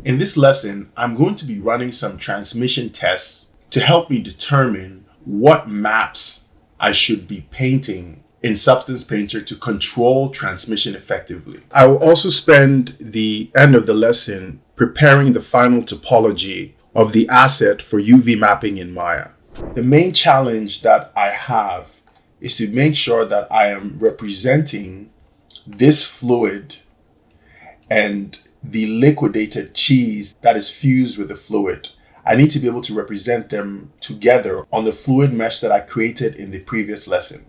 In this lesson, I'm going to be running some transmission tests to help me determine what maps I should be painting in Substance Painter to control transmission effectively. I will also spend the end of the lesson preparing the final topology of the asset for UV mapping in Maya. The main challenge that I have is to make sure that I am representing this fluid and the liquidated cheese that is fused with the fluid. I need to be able to represent them together on the fluid mesh that I created in the previous lesson.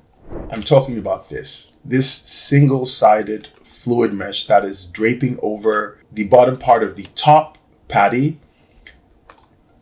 I'm talking about this single-sided fluid mesh that is draping over the bottom part of the top patty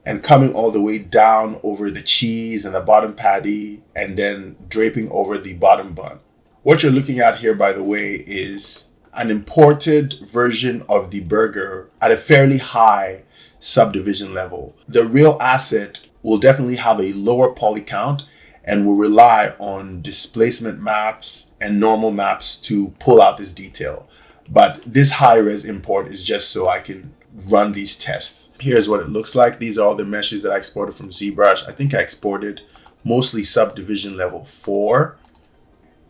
and coming all the way down over the cheese and the bottom patty and then draping over the bottom bun. What you're looking at here, by the way, is an imported version of the burger at a fairly high subdivision level. The real asset will definitely have a lower poly count and will rely on displacement maps and normal maps to pull out this detail. But this high-res import is just so I can run these tests. Here's what it looks like. These are all the meshes that I exported from ZBrush. I think I exported mostly subdivision level 4.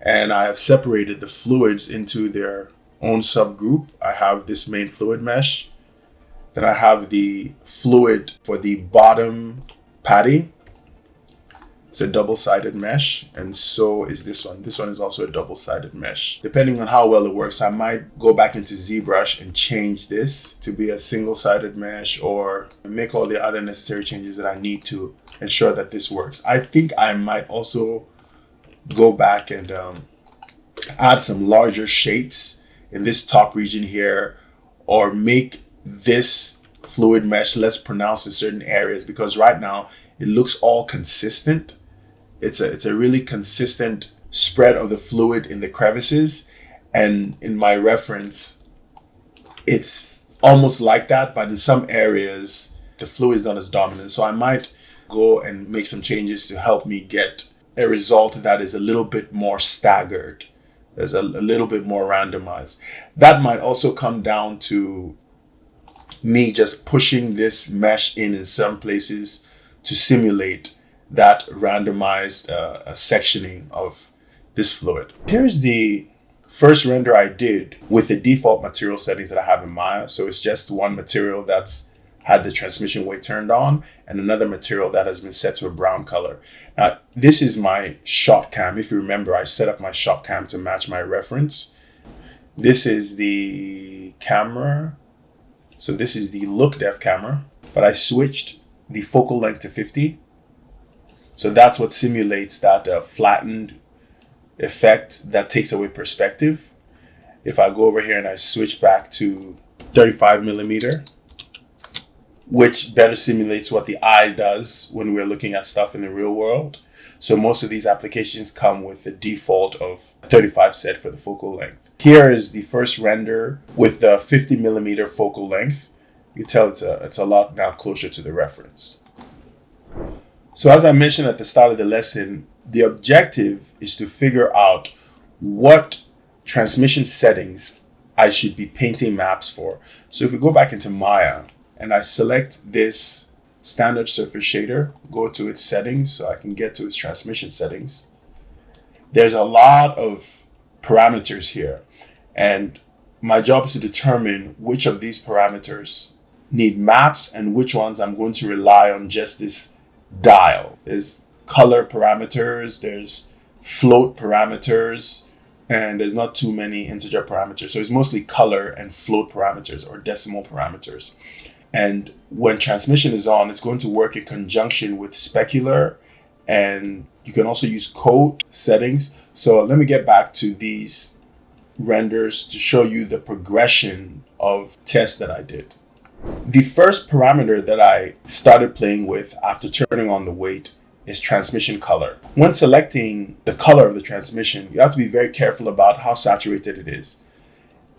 And I have separated the fluids into their own subgroup. I have this main fluid mesh. Then I have the fluid for the bottom patty. It's a double-sided mesh, and so is this one. This one is also a double-sided mesh. Depending on how well it works, I might go back into ZBrush and change this to be a single-sided mesh or make all the other necessary changes that I need to ensure that this works. I think I might also go back and add some larger shapes in this top region here, or make this fluid mesh less pronounced in certain areas, because right now it looks all consistent. It's a really consistent spread of the fluid in the crevices, and in my reference it's almost like that, but in some areas the fluid is not as dominant. So I might go and make some changes to help me get a result that is a little bit more staggered. There's a little bit more randomized. That might also come down to me just pushing this mesh in some places to simulate that randomized sectioning of this fluid. Here's the first render I did with the default material settings that I have in Maya. So it's just one material that's had the transmission weight turned on and another material that has been set to a brown color. Now, this is my shot cam. If you remember, I set up my shot cam to match my reference. This is the camera. So this is the look depth camera, but I switched the focal length to 50. So that's what simulates that flattened effect that takes away perspective. If I go over here and I switch back to 35 millimeter, which better simulates what the eye does when we're looking at stuff in the real world. So most of these applications come with the default of 35 set for the focal length. Here is the first render with the 50 millimeter focal length. You can tell it's a lot now closer to the reference. So as I mentioned at the start of the lesson, the objective is to figure out what transmission settings I should be painting maps for. So if we go back into Maya and I select this standard surface shader, go to its settings so I can get to its transmission settings. There's a lot of parameters here, and my job is to determine which of these parameters need maps and which ones I'm going to rely on just this dial. There's color parameters, there's float parameters, and there's not too many integer parameters. So it's mostly color and float parameters or decimal parameters. And when transmission is on, it's going to work in conjunction with specular, and you can also use code settings. So let me get back to these renders to show you the progression of tests that I did. The first parameter that I started playing with after turning on the weight is transmission color. When selecting the color of the transmission, you have to be very careful about how saturated it is.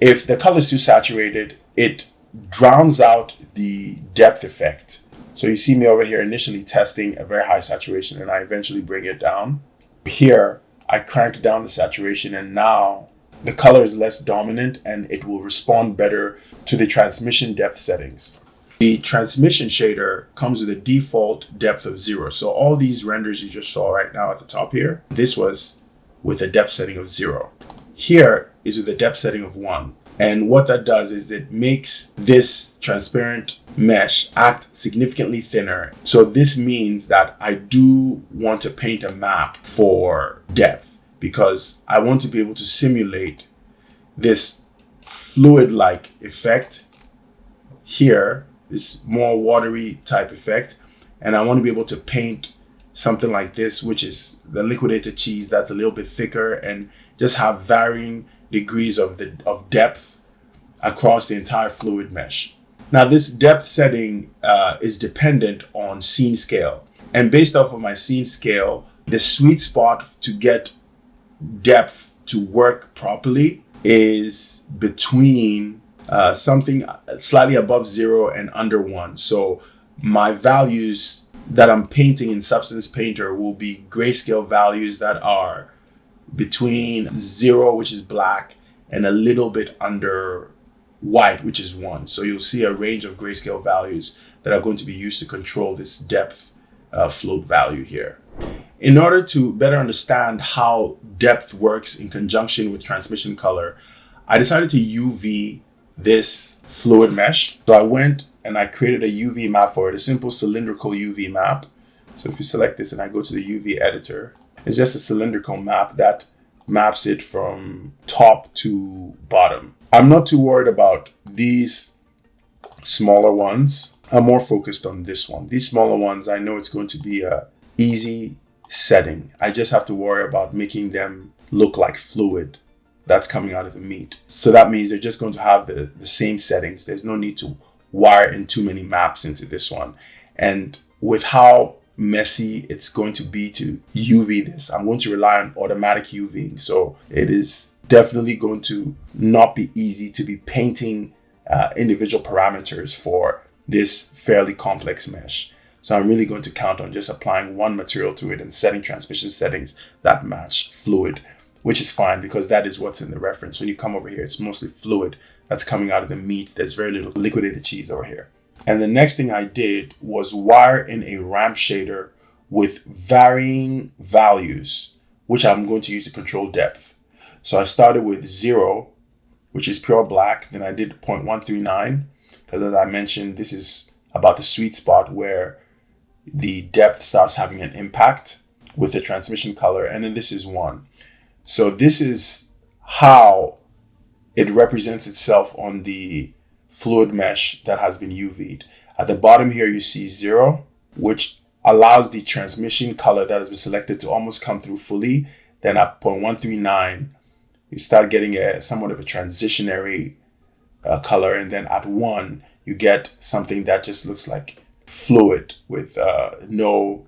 If the color is too saturated, it drowns out the depth effect. So you see me over here initially testing a very high saturation, and I eventually bring it down. Here, I crank down the saturation, and now the color is less dominant and it will respond better to the transmission depth settings. The transmission shader comes with a default depth of 0. So all these renders you just saw right now at the top here, this was with a depth setting of 0. Here is with a depth setting of 1. And what that does is it makes this transparent mesh act significantly thinner. So this means that I do want to paint a map for depth because I want to be able to simulate this fluid-like effect here, this more watery type effect. And I want to be able to paint something like this, which is the liquidated cheese that's a little bit thicker and just have varying degrees of depth across the entire fluid mesh. Now this depth setting is dependent on scene scale, and based off of my scene scale, the sweet spot to get depth to work properly is between something slightly above 0 and under 1. So my values that I'm painting in Substance Painter will be grayscale values that are between 0, which is black, and a little bit under white, which is 1. So you'll see a range of grayscale values that are going to be used to control this depth float value here. In order to better understand how depth works in conjunction with transmission color, I decided to UV this fluid mesh. So I went and I created a UV map for it, a simple cylindrical UV map. So if you select this and I go to the UV editor, it's just a cylindrical map that maps it from top to bottom. I'm not too worried about these smaller ones. I'm more focused on this one. These smaller ones, I know it's going to be a easy setting. I just have to worry about making them look like fluid that's coming out of the meat. So that means they're just going to have the same settings. There's no need to wire in too many maps into this one. And with how messy it's going to be to UV this, I'm going to rely on automatic UVing. So it is definitely going to not be easy to be painting individual parameters for this fairly complex mesh. So I'm really going to count on just applying one material to it and setting transmission settings that match fluid, which is fine because that is what's in the reference. When you come over here, it's mostly fluid that's coming out of the meat. There's very little liquidated cheese over here. And the next thing I did was wire in a ramp shader with varying values, which I'm going to use to control depth. So I started with 0, which is pure black. Then I did 0.139, because as I mentioned, this is about the sweet spot where the depth starts having an impact with the transmission color. And then this is 1. So this is how it represents itself on the fluid mesh that has been UV'd. At the bottom here, you see 0, which allows the transmission color that has been selected to almost come through fully. Then at 0.139, you start getting somewhat of a transitionary color. And then at 1, you get something that just looks like fluid with no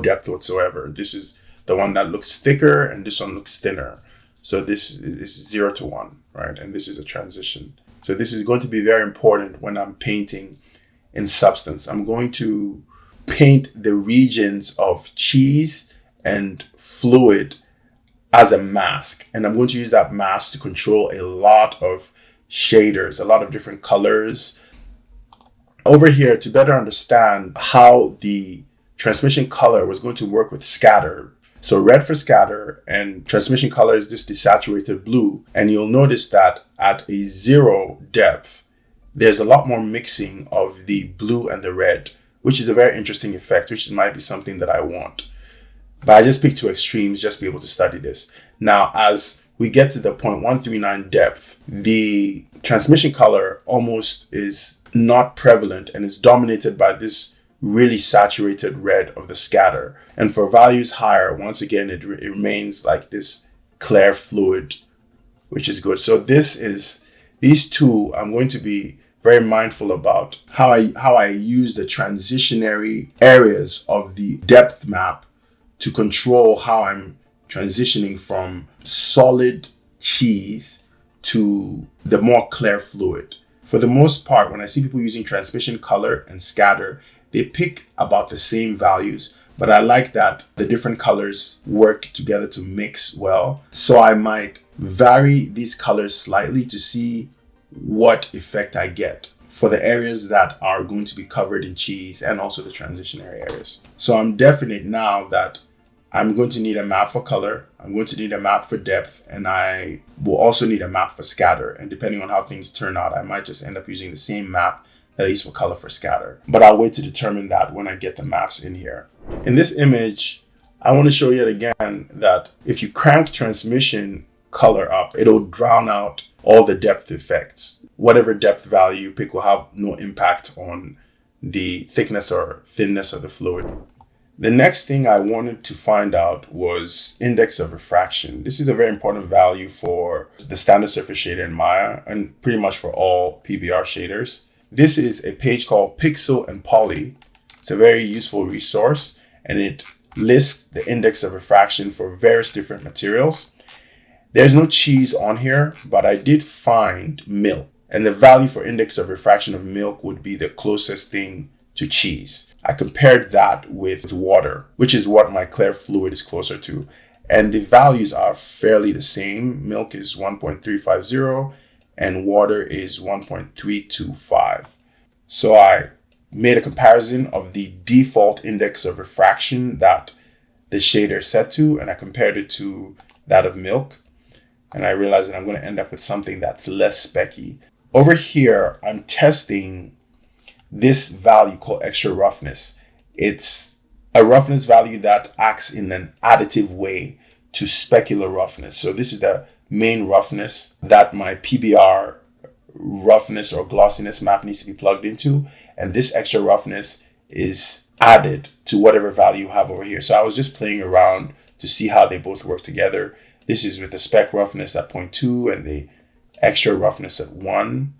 depth whatsoever. This is the one that looks thicker and this one looks thinner. So this is 0 to 1, right? And this is a transition. So this is going to be very important when I'm painting in Substance. I'm going to paint the regions of cheese and fluid as a mask. And I'm going to use that mask to control a lot of shaders, a lot of different colors. Over here, to better understand how the transmission color was going to work with scatter. So red for scatter and transmission color is this desaturated blue. And you'll notice that at a 0 depth, there's a lot more mixing of the blue and the red, which is a very interesting effect, which might be something that I want. But I just picked 2 extremes just to be able to study this. Now, as we get to the 0.139 depth, the transmission color almost is not prevalent and is dominated by this really saturated red of the scatter. And for values higher, once again, it remains like this clear fluid, which is good. So these 2, I'm going to be very mindful about how I use the transitionary areas of the depth map to control how I'm transitioning from solid cheese to the more clear fluid. For the most part, when I see people using transmission color and scatter, they pick about the same values, but I like that the different colors work together to mix well. So I might vary these colors slightly to see what effect I get. for the areas that are going to be covered in cheese and also the transitionary areas. So I'm definite now that I'm going to need a map for color, I'm going to need a map for depth, and I will also need a map for scatter. And depending on how things turn out, I might just end up using the same map that I use for color for scatter. But I'll wait to determine that when I get the maps in here. In this image, I want to show yet again that if you crank transmission color up, it'll drown out all the depth effects. Whatever depth value you pick will have no impact on the thickness or thinness of the fluid. The next thing I wanted to find out was index of refraction. This is a very important value for the standard surface shader in Maya and pretty much for all PBR shaders. This is a page called Pixel and Poly. It's a very useful resource and it lists the index of refraction for various different materials. There's no cheese on here, but I did find milk, and the value for index of refraction of milk would be the closest thing to cheese. I compared that with water, which is what my clear fluid is closer to, and the values are fairly the same. Milk is 1.350 and water is 1.325. So I made a comparison of the default index of refraction that the shader is set to, and I compared it to that of milk. And I realized that I'm going to end up with something that's less specky. Over here, I'm testing this value called extra roughness. It's a roughness value that acts in an additive way to specular roughness. So this is the main roughness that my PBR roughness or glossiness map needs to be plugged into. And this extra roughness is added to whatever value you have over here. So I was just playing around to see how they both work together. This is with the spec roughness at 0.2 and the extra roughness at 1.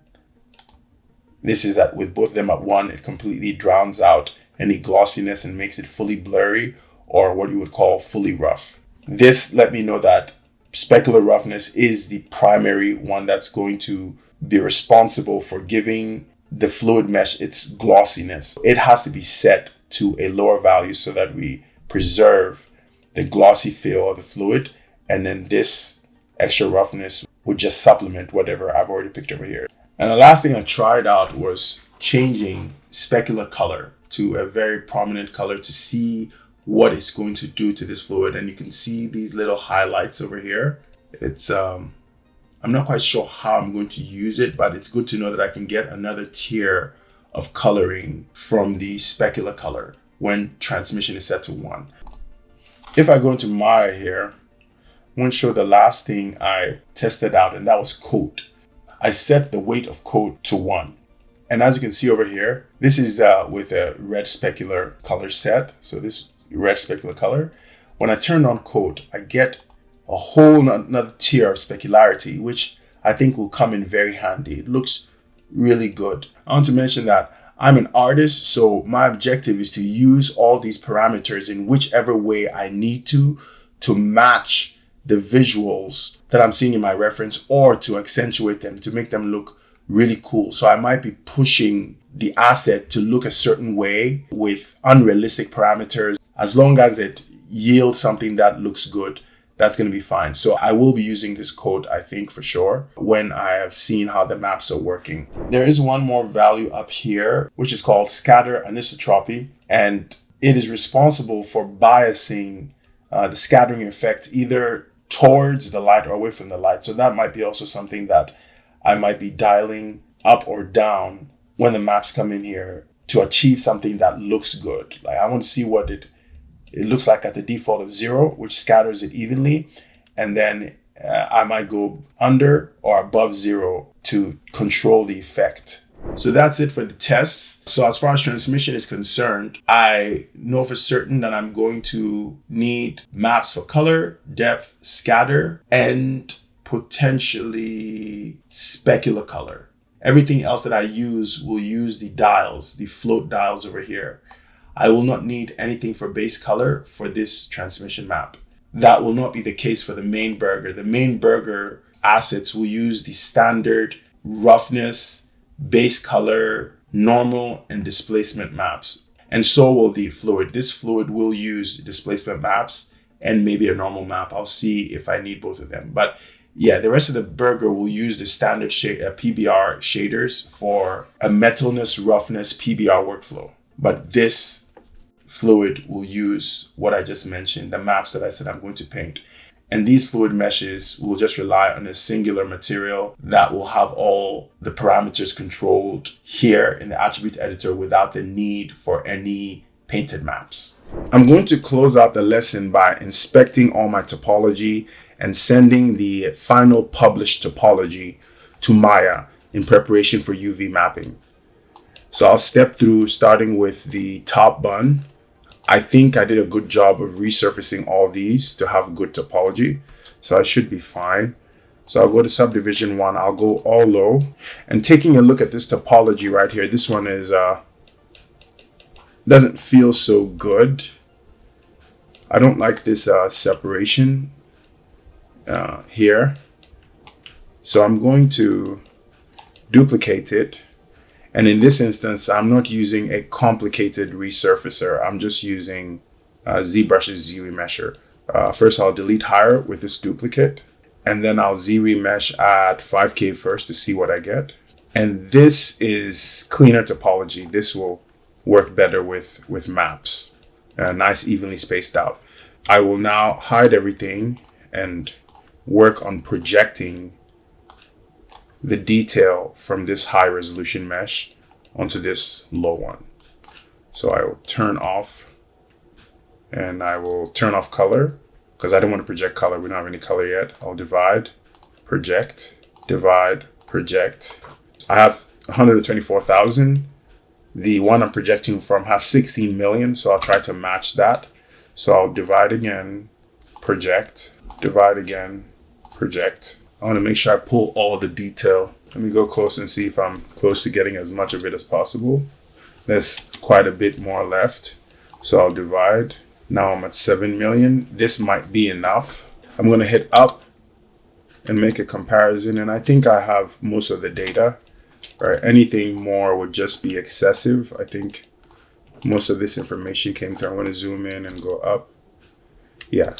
This is that with both of them at 1, it completely drowns out any glossiness and makes it fully blurry, or what you would call fully rough. This let me know that specular roughness is the primary one that's going to be responsible for giving the fluid mesh its glossiness. It has to be set to a lower value so that we preserve the glossy feel of the fluid, and then this extra roughness would just supplement whatever I've already picked over here. And the last thing I tried out was changing specular color to a very prominent color to see what it's going to do to this fluid. And you can see these little highlights over here. It's I'm not quite sure how I'm going to use it, but it's good to know that I can get another tier of coloring from the specular color when transmission is set to 1. If I go into Maya here, I'm going to show the last thing I tested out, and that was coat. I set the weight of coat to 1. And as you can see over here, this is with a red specular color set. So this red specular color. When I turn on coat, I get a whole another tier of specularity, which I think will come in very handy. It looks really good. I want to mention that I'm an artist, so my objective is to use all these parameters in whichever way I need to match the visuals that I'm seeing in my reference, or to accentuate them, to make them look really cool. So I might be pushing the asset to look a certain way with unrealistic parameters. As long as it yields something that looks good, that's going to be fine. So I will be using this code, I think, for sure, when I have seen how the maps are working. There is one more value up here, which is called scatter anisotropy, and it is responsible for biasing the scattering effect either towards the light or away from the light. So that might be also something that I might be dialing up or down when the maps come in here to achieve something that looks good. Like I want to see what it looks like at the default of 0, which scatters it evenly. And then I might go under or above 0 to control the effect. So that's it for the tests. So as far as transmission is concerned, I know for certain that I'm going to need maps for color, depth, scatter, and potentially specular color. Everything else that I use will use the dials, the float dials over here. I will not need anything for base color for this transmission map. That will not be the case for the main burger. The main burger assets will use the standard roughness, base color, normal, and displacement maps. And so will the fluid. This fluid will use displacement maps and maybe a normal map. I'll see if I need both of them. But Yeah, the rest of the burger will use the standard PBR shaders for a metalness, roughness PBR workflow. But this fluid will use what I just mentioned, the maps that I said I'm going to paint. And these fluid meshes will just rely on a singular material that will have all the parameters controlled here in the attribute editor without the need for any painted maps. I'm going to close out the lesson by inspecting all my topology and sending the final published topology to Maya in preparation for UV mapping. So I'll step through starting with the top bun. I think I did a good job of resurfacing all these to have good topology. So I should be fine. So I'll go to subdivision 1. I'll go all low. And taking a look at this topology right here, this one is doesn't feel so good. I don't like this separation here. So I'm going to duplicate it. And in this instance, I'm not using a complicated resurfacer. I'm just using ZBrush's Z-remesher. First, I'll delete higher with this duplicate. And then I'll Z-remesh at 5K first to see what I get. And this is cleaner topology. This will work better with maps. Nice, evenly spaced out. I will now hide everything and work on projecting the detail from this high resolution mesh onto this low one. So I will turn off, and I will turn off color because I don't want to project color. We don't have any color yet. I'll divide, project, divide, project. I have 124,000. The one I'm projecting from has 16 million, so I'll try to match that. So I'll divide again, project, divide again, project. I want to make sure I pull all the detail. Let me go close and see if I'm close to getting as much of it as possible. There's quite a bit more left. So I'll divide. Now I'm at 7 million. This might be enough. I'm going to hit up and make a comparison. And I think I have most of the data. Right? Anything more would just be excessive. I think most of this information came through. I'm going to zoom in and go up. Yeah.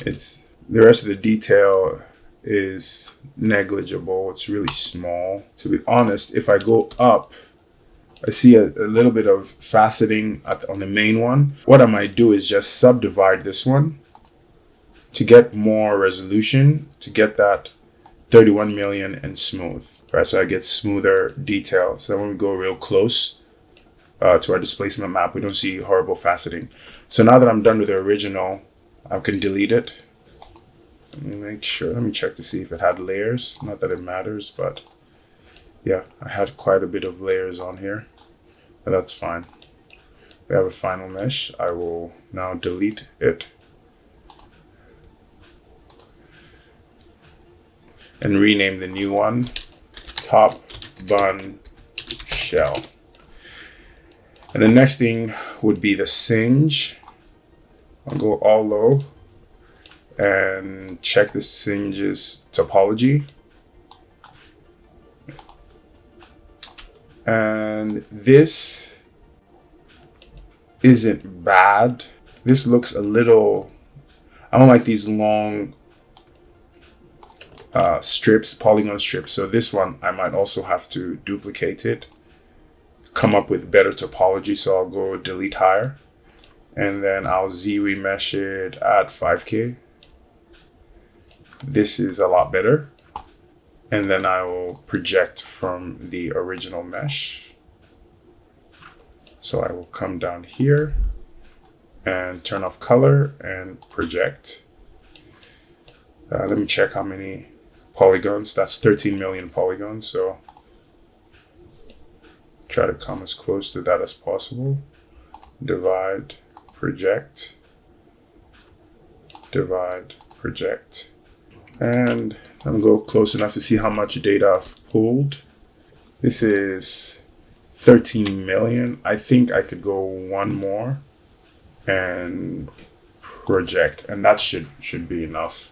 It's the rest of the detail is negligible. It's really small. To be honest, if I go up, I see a little bit of faceting on the main one. What I might do is just subdivide this one to get more resolution, to get that 31 million and smooth. Right, so I get smoother detail. So when we go real close to our displacement map, we don't see horrible faceting. So now that I'm done with the original, I can delete it. Let me make sure, let me check to see if it had layers. Not that it matters, but yeah, I had quite a bit of layers on here, but that's fine. We have a final mesh. I will now delete it and rename the new one top bun shell. And the next thing would be the singe. I'll go all low and check the singe's topology. And this isn't bad. This looks a little, I don't like these long strips, polygon strips. So this one, I might also have to duplicate it, come up with better topology. So I'll go delete higher, and then I'll Z-remesh it at 5K. This is a lot better. And then I will project from the original mesh. So I will come down here and turn off color and project. Let me check how many polygons. That's 13 million polygons. So try to come as close to that as possible. Divide, project, divide, project. And I'm going to go close enough to see how much data I've pulled. This is 13 million. I think I could go one more and project, and that should be enough.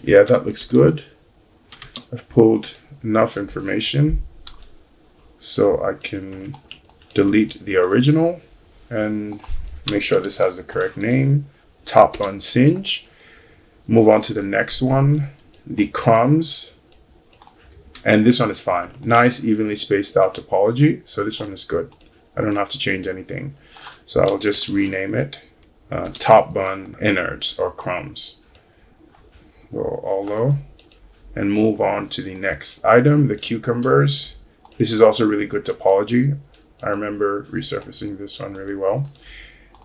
Yeah, that looks good. I've pulled enough information so I can delete the original and make sure this has the correct name, top bun singe. Move on to the next one. the crumbs, and this one is fine. Nice, evenly spaced out topology. So this one is good. I don't have to change anything. So I'll just rename it top bun innards or crumbs. Go all low and move on to the next item, the cucumbers. This is also really good topology. I remember resurfacing this one really well.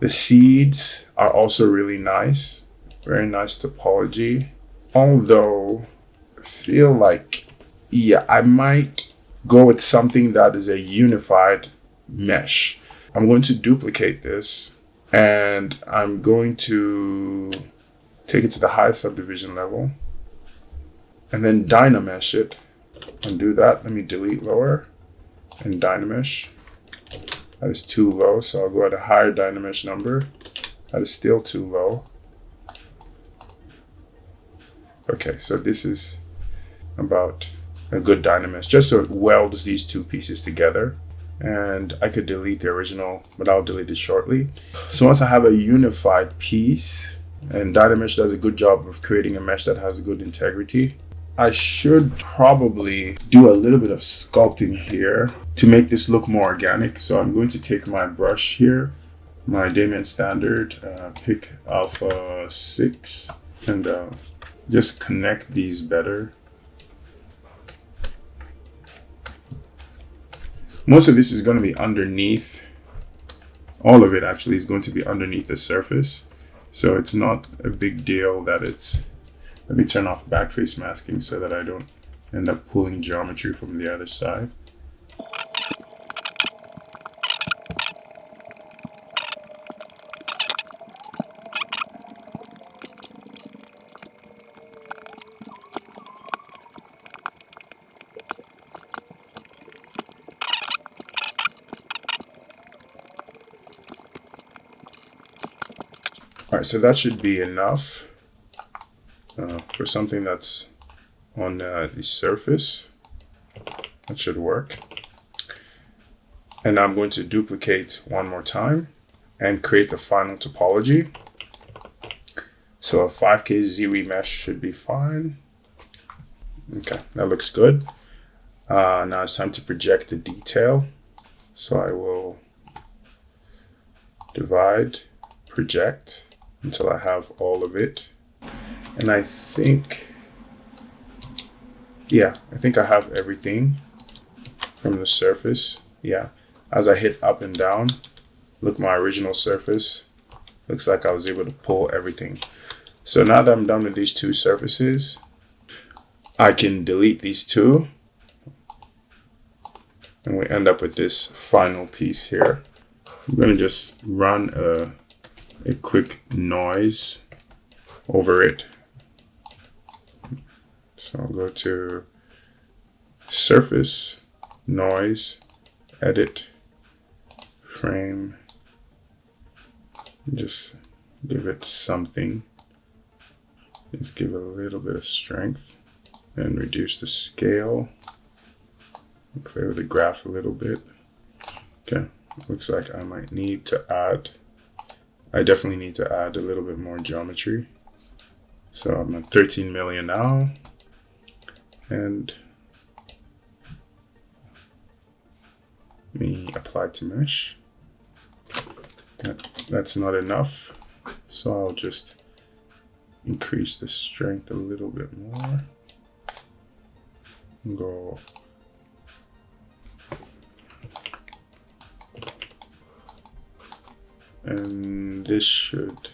The seeds are also really nice. Very nice topology. Although I feel like, yeah, I might go with something that is a unified mesh. I'm going to duplicate this and I'm going to take it to the high subdivision level and then dynamesh it. And do that. Let me delete lower and dynamesh. That is too low, so I'll go at a higher dynamesh number. That is still too low. Okay, so this is about a good dynamesh, just so it welds these two pieces together. And I could delete the original, but I'll delete it shortly. So once I have a unified piece, and dynamesh does a good job of creating a mesh that has good integrity, I should probably do a little bit of sculpting here to make this look more organic. So I'm going to take my brush here, my Damien Standard, pick Alpha 6, and just connect these better. Most of this is going to be underneath. All of it actually is going to be underneath the surface. So it's not a big deal that it's... Let me turn off backface masking so that I don't end up pulling geometry from the other side. All right, so that should be enough. For something that's on the surface. That should work. And I'm going to duplicate one more time and create the final topology. So a 5K Z mesh should be fine. Okay, that looks good. Now it's time to project the detail. So I will divide, project until I have all of it. And I think, yeah, I think I have everything from the surface. Yeah, as I hit up and down, look, my original surface, looks like I was able to pull everything. So now that I'm done with these two surfaces, I can delete these two. And we end up with this final piece here. I'm going to just run a quick noise over it. So I'll go to surface, noise, edit, frame, just give it something. Just give it a little bit of strength and reduce the scale. Clear the graph a little bit. Okay, looks like I might need to add, I definitely need to add a little bit more geometry. So I'm at 13 million now. And me apply to mesh. That's not enough. So I'll just increase the strength a little bit more. Go and this should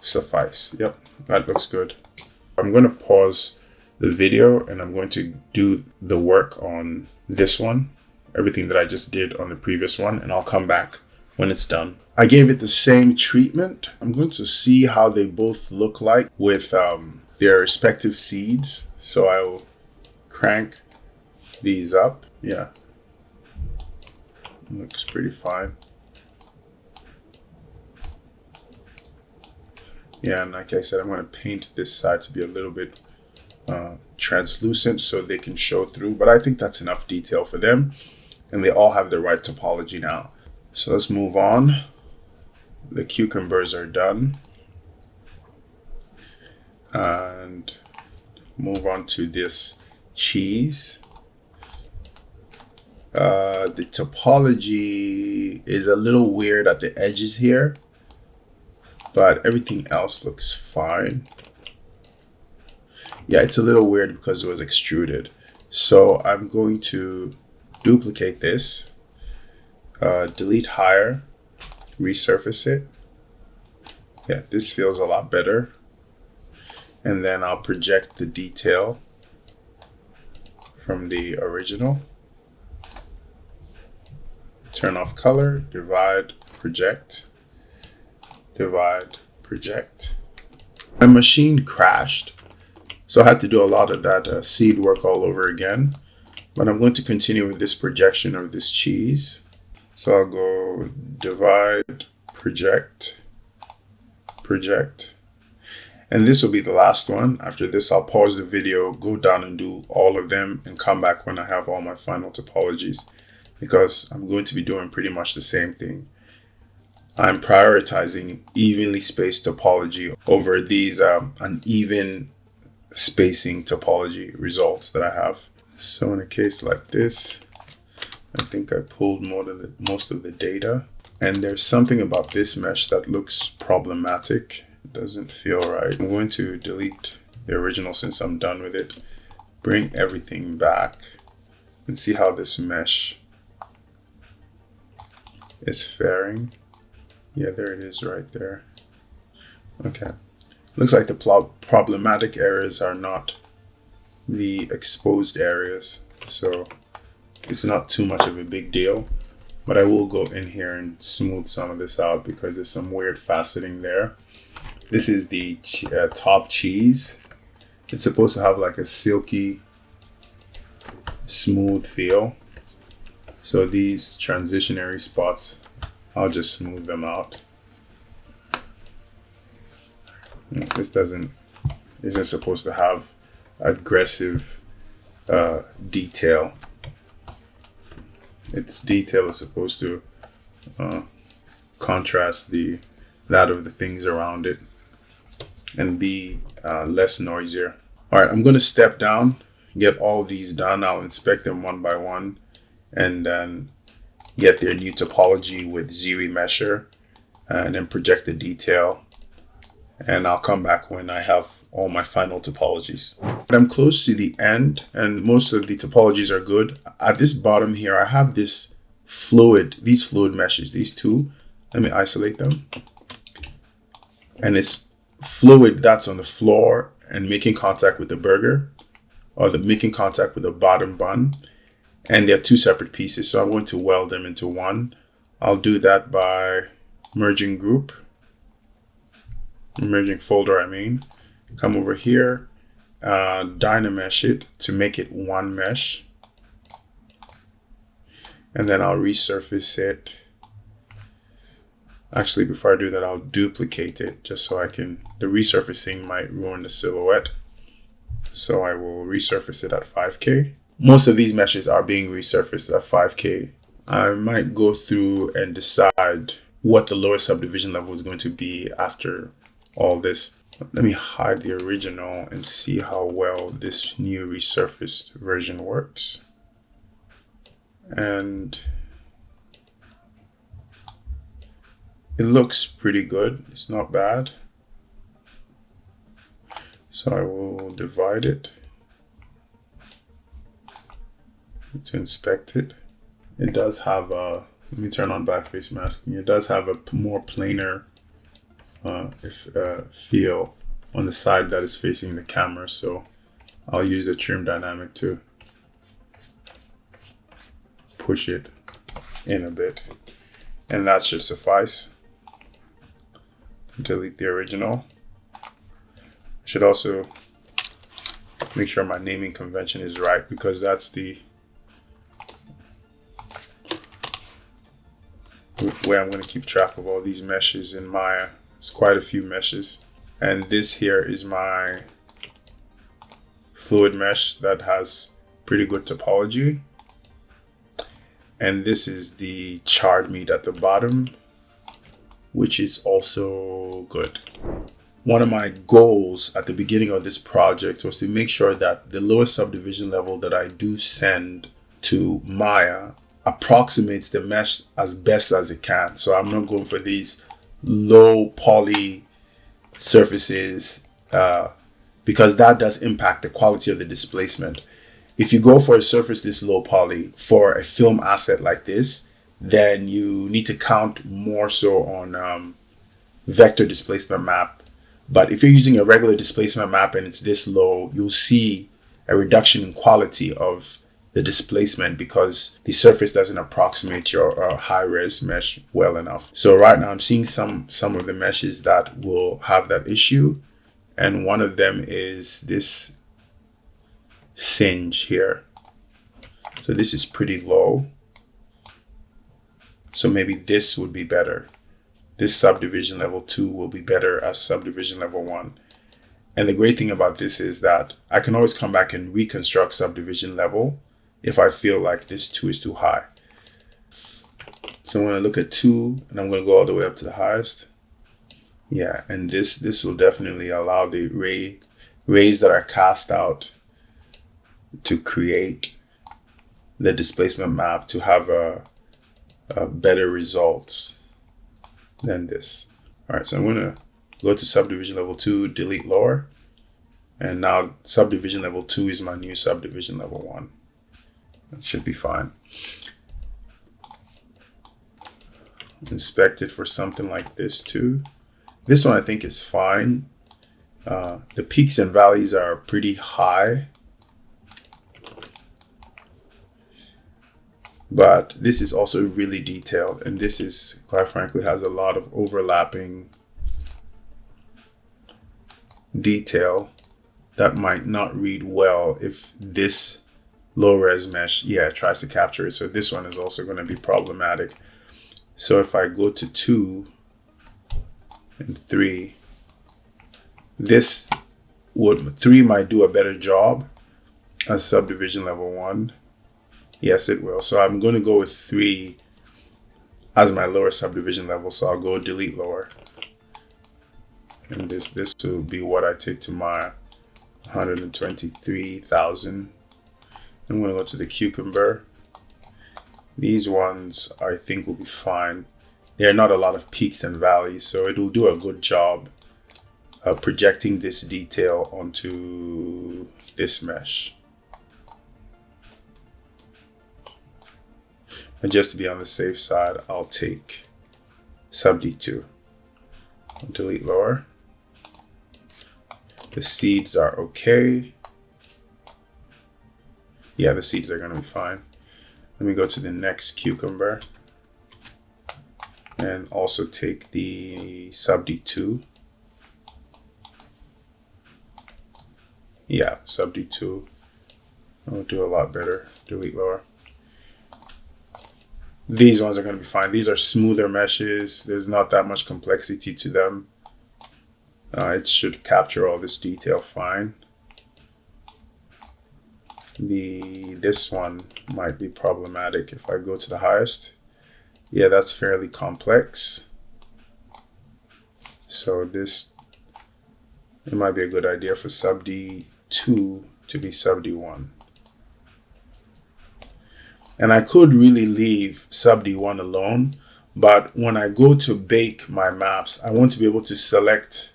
suffice. Yep, that looks good. I'm going to pause the video and I'm going to do the work on this one, everything that I just did on the previous one, and I'll come back when it's done. I gave it the same treatment. I'm going to see how they both look like with their respective seeds. So I'll crank these up. Yeah, looks pretty fine. Yeah, and like I said, I'm going to paint this side to be a little bit translucent so they can show through. But I think that's enough detail for them. And they all have the right topology now. So let's move on. The cucumbers are done. and move on to this cheese. The topology is a little weird at the edges here, but everything else looks fine. Yeah, it's a little weird because it was extruded. So I'm going to duplicate this, delete higher, resurface it. Yeah, this feels a lot better. And then I'll project the detail from the original. Turn off color, divide, project, divide, project. My machine crashed, so I had to do a lot of that seed work all over again. But I'm going to continue with this projection of this cheese. So I'll go divide, project, project. And this will be the last one. After this, I'll pause the video, go down and do all of them, and come back when I have all my final topologies, because I'm going to be doing pretty much the same thing. I'm prioritizing evenly spaced topology over these uneven spacing topology results that I have. So in a case like this, I think I pulled most of the data. And there's something about this mesh that looks problematic. It doesn't feel right. I'm going to delete the original since I'm done with it. Bring everything back and see how this mesh is faring. Yeah, there it is right there. Okay. Looks like the problematic areas are not the exposed areas. So it's not too much of a big deal. But I will go in here and smooth some of this out because there's some weird faceting there. This is the top cheese. It's supposed to have like a silky, smooth feel. So these transitionary spots, I'll just smooth them out. This isn't supposed to have aggressive detail. Its detail is supposed to contrast that of the things around it and be less noisier. All right, I'm going to step down, get all these done. I'll inspect them one by one and then get their new topology with ZRemesher and then project the detail. And I'll come back when I have all my final topologies. But I'm close to the end and most of the topologies are good. At this bottom here, I have these fluid meshes, these two. Let me isolate them. And it's fluid that's on the floor and making contact with the burger, or making contact with the bottom bun. And they're two separate pieces. So I'm going to weld them into one. I'll do that by merging group. Merging folder, I mean. Come over here, dynamesh it to make it one mesh. And then I'll resurface it. Actually, before I do that, I'll duplicate it just so the resurfacing might ruin the silhouette. So I will resurface it at 5K. Most of these meshes are being resurfaced at 5K. I might go through and decide what the lower subdivision level is going to be after all this. Let me hide the original and see how well this new resurfaced version works. And it looks pretty good. It's not bad. So I will divide it to inspect it. It does have a, let me turn on back face masking. It does have a more planar feel on the side that is facing the camera. So I'll use the trim dynamic to push it in a bit. And that should suffice. Delete the original. I should also make sure my naming convention is right because that's the way I'm going to keep track of all these meshes in Maya. It's quite a few meshes. And this here is my fluid mesh that has pretty good topology. And this is the charred meat at the bottom, which is also good. one of my goals at the beginning of this project was to make sure that the lowest subdivision level that I do send to Maya approximates the mesh as best as it can. So I'm not going for these low poly surfaces because that does impact the quality of the displacement. If you go for a surface this low poly for a film asset like this, then you need to count more so on vector displacement map. But if you're using a regular displacement map and it's this low, you'll see a reduction in quality of the displacement because the surface doesn't approximate your high-res mesh well enough. So right now I'm seeing some of the meshes that will have that issue, and one of them is this singe here. So this is pretty low. So maybe this would be better. This subdivision level 2 will be better as subdivision level 1. And the great thing about this is that I can always come back and reconstruct subdivision level if I feel like this 2 is too high. So I'm going to look at 2 and I'm going to go all the way up to the highest. Yeah, and this will definitely allow the rays that are cast out to create the displacement map to have a better results than this. All right, so I'm going to go to subdivision level 2, delete lower. And now subdivision level 2 is my new subdivision level 1. That should be fine. Inspect it for something like this too. This one I think is fine. The peaks and valleys are pretty high. But this is also really detailed, and this is, quite frankly, has a lot of overlapping detail that might not read well if this low res mesh, tries to capture it. So this one is also going to be problematic. So if I go to 2 and 3, 3 might do a better job as subdivision level 1. Yes, it will. So I'm going to go with 3 as my lower subdivision level. So I'll go delete lower. And this will be what I take to my 123,000. I'm going to go to the cucumber. These ones I think will be fine. There are not a lot of peaks and valleys, so it will do a good job of projecting this detail onto this mesh. And just to be on the safe side, I'll take sub D2. Delete lower. The seeds are okay. Yeah, the seeds are going to be fine. Let me go to the next cucumber and also take the sub D2. Yeah, sub D2. I'll do a lot better. Delete lower. These ones are going to be fine. These are smoother meshes. There's not that much complexity to them. It should capture all this detail fine. This one might be problematic if I go to the highest. Yeah, that's fairly complex. So it might be a good idea for sub D2 to be sub D1. And I could really leave sub D1 alone, but when I go to bake my maps, I want to be able to select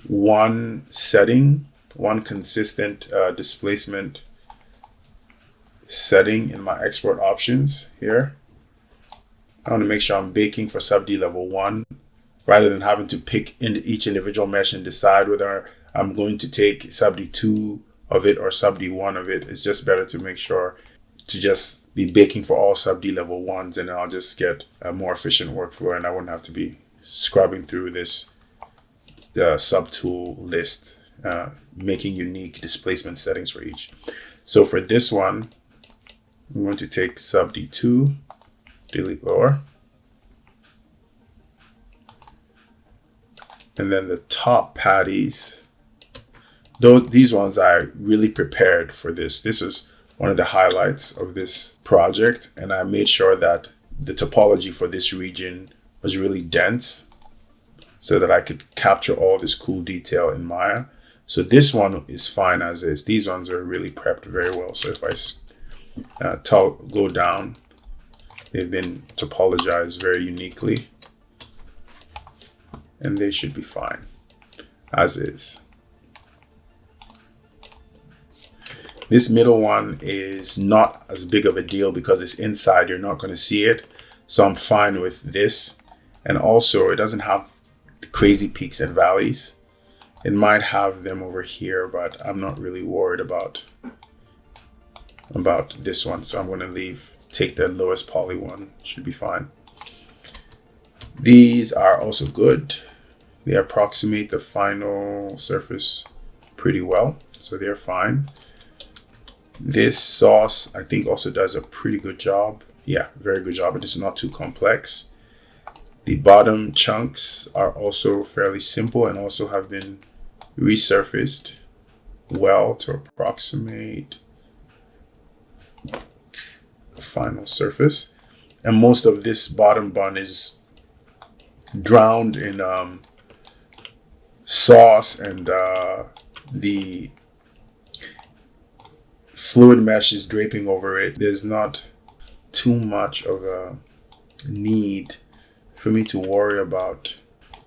one setting, one consistent displacement setting in my export options here. I want to make sure I'm baking for sub D level 1 rather than having to pick into each individual mesh and decide whether I'm going to take sub D2 of it or sub D1 of it. It's just better to make sure to just be baking for all sub D level 1s, and then I'll just get a more efficient workflow and I wouldn't have to be scrubbing through this subtool list, making unique displacement settings for each. So for this one, I'm going to take sub D2, delete lower. And then the top patties, these ones I really prepared for this. This was one of the highlights of this project, and I made sure that the topology for this region was really dense. so that I could capture all this cool detail in Maya. So this one is fine as is. These ones are really prepped very well. So if I go down, they've been topologized very uniquely, and they should be fine as is. This middle one is not as big of a deal because it's inside, you're not going to see it. So I'm fine with this. And also it doesn't have crazy peaks and valleys. It might have them over here, but I'm not really worried about this one. So I'm going to take the lowest poly one, should be fine. These are also good. They approximate the final surface pretty well, so they're fine. This sauce, I think, also does a pretty good job. Yeah, very good job. It is not too complex. The bottom chunks are also fairly simple and also have been resurfaced well to approximate the final surface. And most of this bottom bun is drowned in sauce, and the fluid mesh is draping over it. There's not too much of a need for me to worry about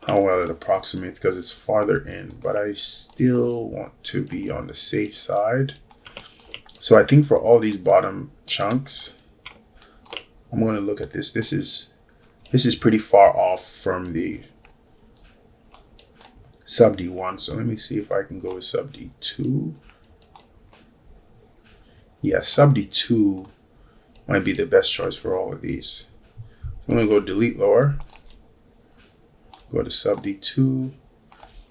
how well it approximates because it's farther in, but I still want to be on the safe side. So I think for all these bottom chunks, I'm going to look at this. This is pretty far off from the sub D1. So let me see if I can go with sub D2. Yeah, sub D2 might be the best choice for all of these. I'm going to go delete lower, go to sub D2,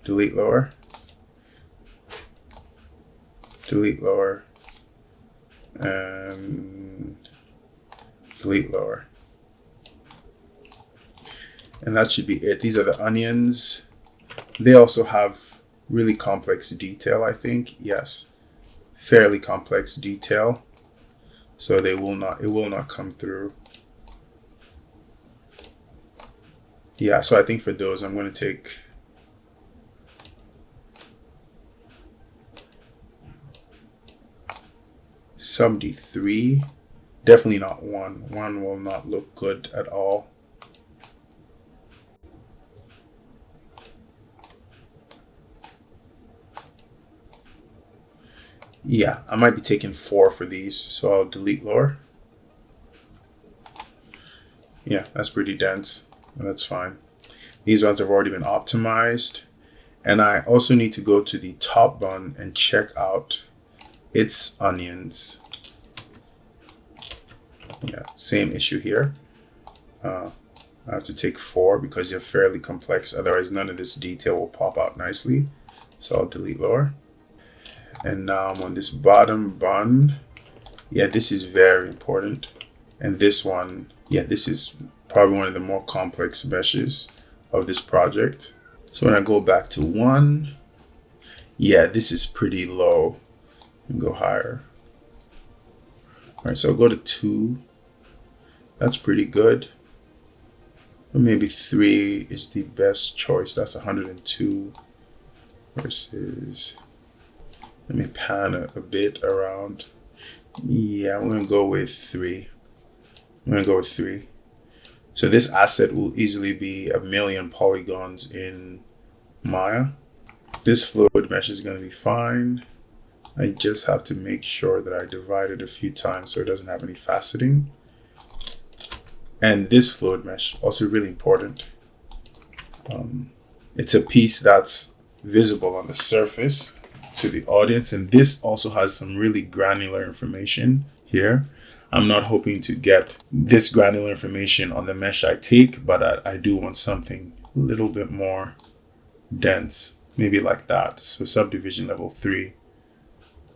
delete lower, delete lower, and delete lower. And that should be it. These are the onions. They also have really complex detail, I think. Yes, fairly complex detail. So it will not come through. Yeah, so I think for those, I'm going to take sub D3. Definitely not 1. 1 will not look good at all. Yeah, I might be taking 4 for these, so I'll delete lower. Yeah, that's pretty dense. That's fine. These ones have already been optimized. And I also need to go to the top bun and check out its onions. Yeah, same issue here. I have to take 4 because they're fairly complex. Otherwise, none of this detail will pop out nicely. So I'll delete lower. And now I'm on this bottom bun. Yeah, this is very important. And this one, yeah, this is probably one of the more complex meshes of this project. So when I go back to 1, yeah, this is pretty low. And go higher. All right, so I'll go to 2. That's pretty good. Or maybe 3 is the best choice. That's 102 versus, let me pan a bit around. Yeah, I'm gonna go with 3. So this asset will easily be 1,000,000 polygons in Maya. This fluid mesh is gonna be fine. I just have to make sure that I divide it a few times so it doesn't have any faceting. And this fluid mesh, also really important. It's a piece that's visible on the surface to the audience, and this also has some really granular information here. I'm not hoping to get this granular information on the mesh I take, but I do want something a little bit more dense, maybe like that. So subdivision level 3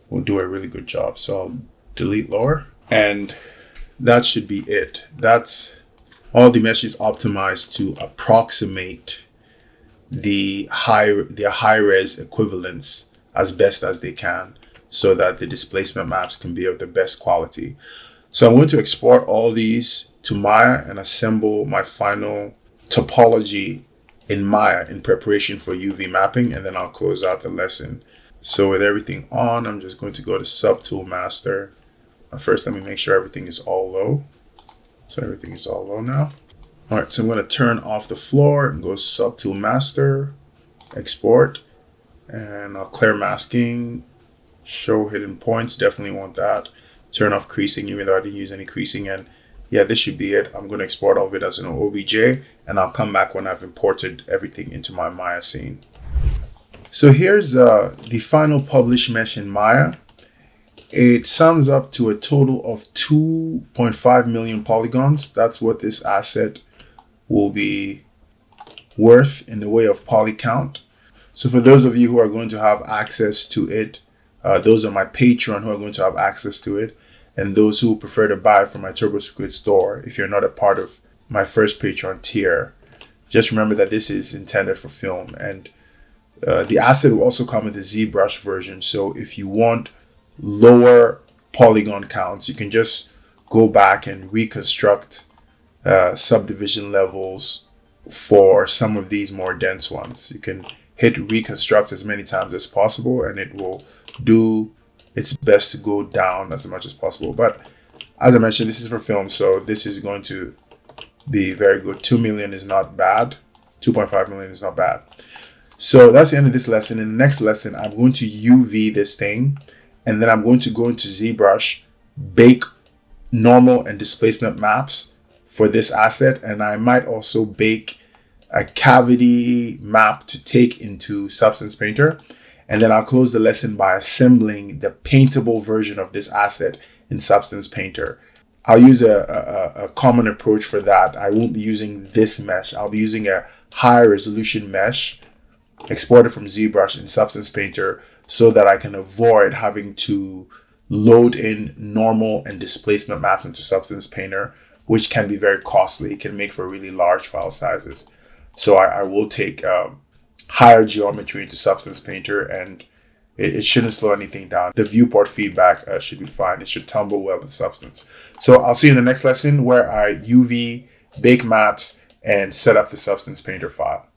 will do a really good job. So I'll delete lower, and that should be it. That's all the mesh is optimized to approximate the high res equivalents as best as they can, so that the displacement maps can be of the best quality. So I'm going to export all these to Maya and assemble my final topology in Maya in preparation for UV mapping, and then I'll close out the lesson. So with everything on, I'm just going to go to Subtool Master. First, let me make sure everything is all low. So everything is all low now. All right, so I'm going to turn off the floor and go Subtool Master, Export, and I'll clear masking, show hidden points, definitely want that. Turn off creasing, even though I didn't use any creasing, and yeah, this should be it. I'm going to export all of it as an OBJ, and I'll come back when I've imported everything into my Maya scene. So here's the final published mesh in Maya. It sums up to a total of 2.5 million polygons. That's what this asset will be worth in the way of poly count. So for those of you who are going to have access to it, those are my Patreon who are going to have access to it, and those who prefer to buy from my TurboSquid store. If you're not a part of my first Patreon tier, just remember that this is intended for film, and the asset will also come with a ZBrush version. So if you want lower polygon counts, you can just go back and reconstruct subdivision levels for some of these more dense ones. You can hit reconstruct as many times as possible, and it will do its best to go down as much as possible. But as I mentioned, this is for film, so this is going to be very good. 2 million is not bad. 2.5 million is not bad. So that's the end of this lesson. In the next lesson, I'm going to UV this thing, and then I'm going to go into ZBrush, bake normal and displacement maps for this asset, and I might also bake a cavity map to take into Substance Painter. And then I'll close the lesson by assembling the paintable version of this asset in Substance Painter. I'll use a common approach for that. I won't be using this mesh. I'll be using a high resolution mesh exported from ZBrush in Substance Painter, so that I can avoid having to load in normal and displacement maps into Substance Painter, which can be very costly. It can make for really large file sizes. So I will take higher geometry into Substance Painter, and it shouldn't slow anything down. The viewport feedback should be fine. It should tumble well in Substance. So I'll see you in the next lesson where I UV, bake maps, and set up the Substance Painter file.